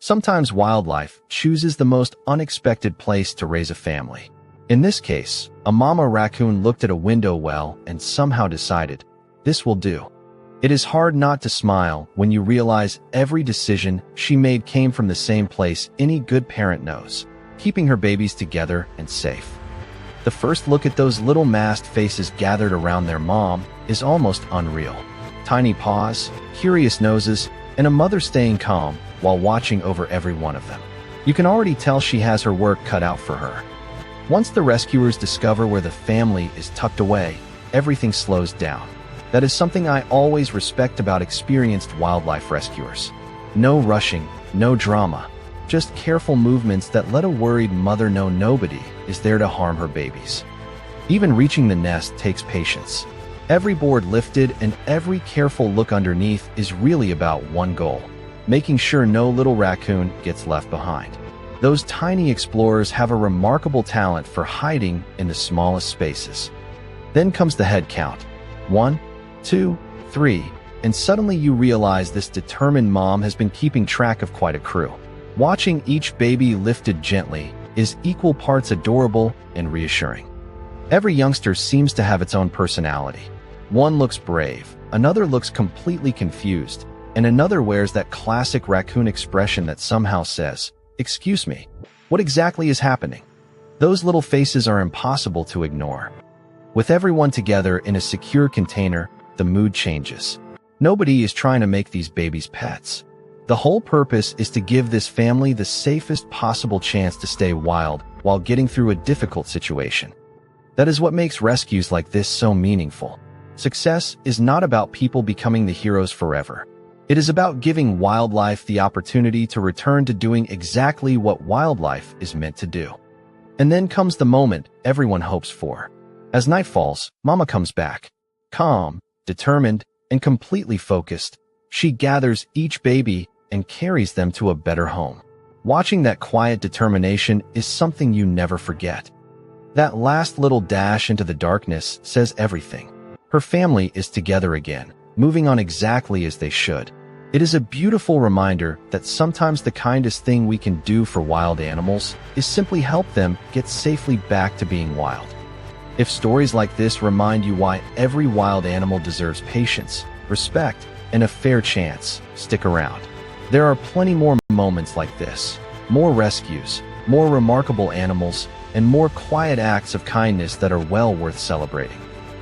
Sometimes wildlife chooses the most unexpected place to raise a family. In this case, a mama raccoon looked at a window well and somehow decided, this will do. It is hard not to smile when you realize every decision she made came from the same place any good parent knows, keeping her babies together and safe. The first look at those little masked faces gathered around their mom is almost unreal. Tiny paws, curious noses, and a mother staying calm while watching over every one of them. You can already tell she has her work cut out for her. Once the rescuers discover where the family is tucked away, everything slows down. That is something I always respect about experienced wildlife rescuers. No rushing, no drama, just careful movements that let a worried mother know nobody is there to harm her babies. Even reaching the nest takes patience. Every board lifted and every careful look underneath is really about one goal: making sure no little raccoon gets left behind. Those tiny explorers have a remarkable talent for hiding in the smallest spaces. Then comes the head count. 1, 2, 3, and suddenly you realize this determined mom has been keeping track of quite a crew. Watching each baby lifted gently is equal parts adorable and reassuring. Every youngster seems to have its own personality. One looks brave, another looks completely confused, and another wears that classic raccoon expression that somehow says, "Excuse me, what exactly is happening?" Those little faces are impossible to ignore. With everyone together in a secure container, the mood changes. Nobody is trying to make these babies pets. The whole purpose is to give this family the safest possible chance to stay wild while getting through a difficult situation. That is what makes rescues like this so meaningful. Success is not about people becoming the heroes forever. It is about giving wildlife the opportunity to return to doing exactly what wildlife is meant to do. And then comes the moment everyone hopes for. As night falls, Mama comes back. Calm, determined, and completely focused, she gathers each baby and carries them to a better home. Watching that quiet determination is something you never forget. That last little dash into the darkness says everything. Her family is together again, moving on exactly as they should. It is a beautiful reminder that sometimes the kindest thing we can do for wild animals is simply help them get safely back to being wild. If stories like this remind you why every wild animal deserves patience, respect, and a fair chance, stick around. There are plenty more moments like this. More rescues, more remarkable animals, and more quiet acts of kindness that are well worth celebrating.